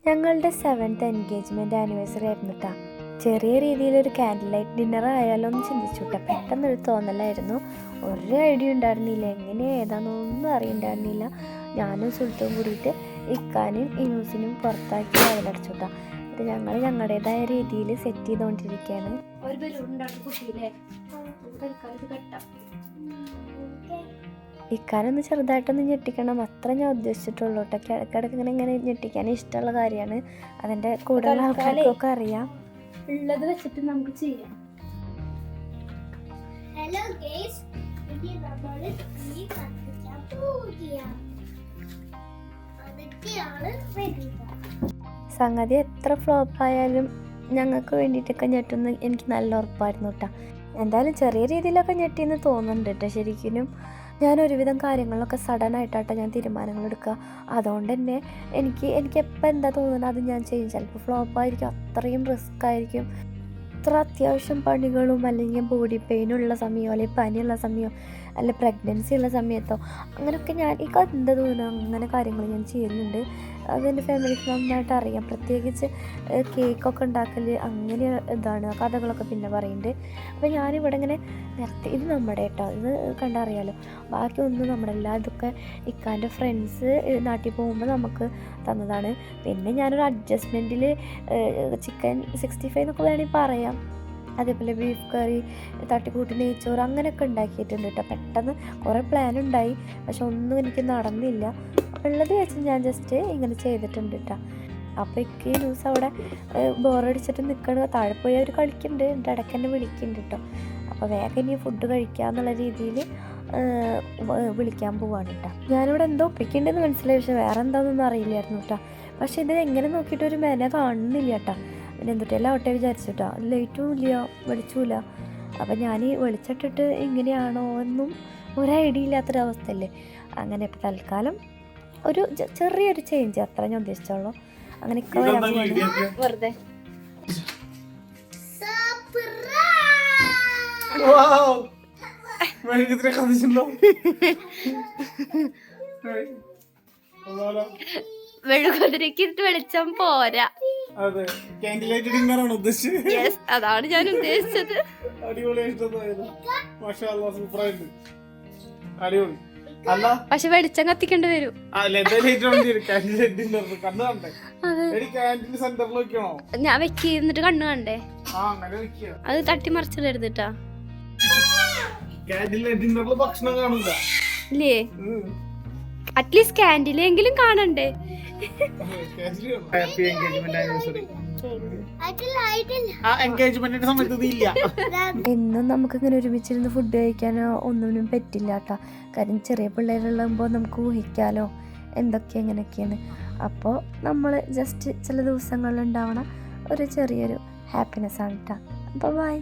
ഞങ്ങളുടെ 7th engagement anniversary ആയിരുന്നു കേട്ടോ. ചെറിയ രീതിയിലൊരു ക്യാൻഡിൽ ലൈറ്റ് ഡിന്നർ ആയാലോ എന്ന് ചിന്തിച്ചു കേട്ടോ. പെട്ടെന്നൊരു തോന്നലായിരുന്നു. ഒരു ഐഡിയ ഉണ്ടായിരുന്നില്ല, എങ്ങനെ ഏതാണെന്നൊന്നും അറിയണ്ടായിരുന്നില്ല. ഞാനും സുൽത്തും കൂടിയിട്ട് ഇക്കാനും ഇനൂസിനും പുറത്താക്കി അതിലടച്ചു കേട്ടോ. എന്നിട്ട് ഞങ്ങൾ ഞങ്ങളുടേതായ രീതിയിൽ സെറ്റ് ചെയ്തുകൊണ്ടിരിക്കുകയാണ്. ഒരു ഇക്കാനൊന്ന് ചെറുതായിട്ടൊന്ന് ഞെട്ടിക്കണം, അത്ര ഞാൻ ഉദ്ദേശിച്ചിട്ടുള്ളൂ കേട്ടോ. ഇടയ്ക്കിടയ്ക്ക് ഇങ്ങനെ ഞെട്ടിക്കാൻ ഇഷ്ടമുള്ള കാര്യമാണ്. അതിൻ്റെ കൂടുതൽ ആൾക്കാർക്കൊക്കെ അറിയാം. ഉള്ളത് വെച്ചിട്ട് നമുക്ക് ചെയ്യാം. ഹലോ ഗയ്സ്, ഇത് നമ്മൾ ഈ കത്തിക്കാൻ പോവുകയാണ്. അതൊക്കെയാണ് റെഡി. സംഗതി എത്ര ഫ്ലോപ്പായാലും ഞങ്ങൾക്ക് വേണ്ടിയിട്ടൊക്കെ ഞെട്ടുന്ന എനിക്ക് നല്ല ഉറപ്പായിരുന്നു കേട്ടോ. എന്തായാലും ചെറിയ രീതിയിലൊക്കെ ഞെട്ടിയെന്ന് തോന്നുന്നുണ്ട് കേട്ടോ. ശരിക്കും ഞാൻ ഒരുവിധം കാര്യങ്ങളിലൊക്കെ സഡനായിട്ടാട്ടോ ഞാൻ തീരുമാനങ്ങൾ എടുക്കുക. അതുകൊണ്ട് തന്നെ എനിക്ക് എപ്പോൾ എന്താ തോന്നുന്നത് അത് ഞാൻ ചെയ്യും. ചിലപ്പോൾ ഫ്ലോപ്പായിരിക്കും, അത്രയും റിസ്ക് ആയിരിക്കും. അത്ര അത്യാവശ്യം പണികളും അല്ലെങ്കിൽ ബോഡി പെയിനുള്ള സമയമോ അല്ലെങ്കിൽ പനിയുള്ള സമയമോ അല്ലെങ്കിൽ പ്രഗ്നൻസി ഉള്ള സമയത്തോ അങ്ങനെയൊക്കെ ഞാൻ ഈ എന്താ തോന്നുന്നു അങ്ങനെ കാര്യങ്ങൾ ഞാൻ ചെയ്യുന്നുണ്ട്. അതെൻ്റെ ഫാമിലിക്ക് നന്നായിട്ട് അറിയാം. പ്രത്യേകിച്ച് കേക്കൊക്കെ ഉണ്ടാക്കൽ അങ്ങനെ ഇതാണ്, കഥകളൊക്കെ പിന്നെ പറയുന്നുണ്ട്. അപ്പോൾ ഞാനിവിടെ ഇങ്ങനെ നിർത്തി. ഇത് നമ്മുടെ കേട്ടോ, ഇത് കണ്ടറിയാലോ. ബാക്കി ഒന്നും നമ്മുടെ അല്ല. ഇതൊക്കെ ഇക്കാൻ്റെ ഫ്രണ്ട്സ് നാട്ടിൽ പോകുമ്പോൾ നമുക്ക് തന്നതാണ്. പിന്നെ ഞാനൊരു അഡ്ജസ്റ്റ്മെൻറ്റിൽ ചിക്കൻ 65 എന്നൊക്കെ വേണമെങ്കിൽ പറയാം. അതേപോലെ ബീഫ് കറി, തട്ടിക്കൂട്ടി നെയ്ച്ചോറ് അങ്ങനെയൊക്കെ ഉണ്ടാക്കിയിട്ടുണ്ട് കേട്ടോ. പെട്ടെന്ന് കുറേ പ്ലാൻ ഉണ്ടായി, പക്ഷെ ഒന്നും എനിക്ക് നടന്നില്ല. ഉള്ളത് വെച്ച് ഞാൻ ജസ്റ്റ് ഇങ്ങനെ ചെയ്തിട്ടുണ്ട് കേട്ടോ. അപ്പോൾ ഈ ന്യൂസ് അവിടെ ബോറടിച്ചിട്ട് നിൽക്കണ, താഴെ പോയി അവർ കളിക്കുന്നുണ്ട്. എൻ്റെ ഇടയ്ക്ക് തന്നെ വിളിക്കുന്നുണ്ട് കേട്ടോ. അപ്പോൾ വേഗം ഇനി ഫുഡ് കഴിക്കാമെന്നുള്ള രീതിയിൽ വിളിക്കാൻ പോവാണ് കേട്ടോ. ഞാനിവിടെ എന്തോ ഒപ്പിക്കേണ്ടതെന്ന് മനസ്സിലായി, പക്ഷെ വേറെ എന്താണെന്നൊന്നും അറിയില്ലായിരുന്നു കേട്ടോ. പക്ഷെ ഇത് എങ്ങനെ നോക്കിയിട്ടൊരു മെന കാണുന്നില്ല കേട്ടോ. പിന്നെ എന്തൊട്ടെല്ലാം ആവട്ടെ വിചാരിച്ചു കേട്ടോ. ലൈറ്റും ഇല്ല, വെളിച്ചുമില്ല. അപ്പം ഞാൻ ഈ വെളിച്ചിട്ടിട്ട് ഇങ്ങനെയാണോ എന്നും ഒരു ഐഡിയ ഇല്ലാത്തൊരവസ്ഥയല്ലേ. അങ്ങനെ ഇപ്പോൾ തൽക്കാലം ഒരു ചെറിയൊരു ചേഞ്ച് അത്ര ഞാൻ ഉദ്ദേശിച്ചോളൂ. അങ്ങനെയൊക്കെ വരാൻ വെറുതെ മെഴുകുതിരിക്ക് വെളിച്ചം പോരാ. അതാണ് ഞാൻ ഉദ്ദേശിച്ചത്. പക്ഷെ വെളിച്ചം കത്തിക്കേണ്ടി വരും. ഞാൻ വെക്കിന്നിട്ട് കണ്ണു കണ്ടേ, അത് തട്ടിമറിച്ചിടരുത് കേട്ടാ. ഇല്ലേ, അറ്റ്ലീസ്റ്റ് ക്യാൻഡിലെങ്കിലും കാണണ്ടേ. എന്നും നമുക്കിങ്ങനെ ഒരുമിച്ചിരുന്ന് ഫുഡ് കഴിക്കാനോ ഒന്നിനും പറ്റില്ല കേട്ടോ. കാര്യം ചെറിയ പിള്ളേരുള്ളപ്പോൾ നമുക്ക് ഊഹിക്കാലോ എന്തൊക്കെ എങ്ങനെയൊക്കെയാണ്. അപ്പോൾ നമ്മൾ ജസ്റ്റ് ചില ദിവസങ്ങളിൽ ഉണ്ടാവണ ഒരു ചെറിയൊരു ഹാപ്പിനെസ് ആണ് കേട്ടോ. അപ്പോൾ ബൈ.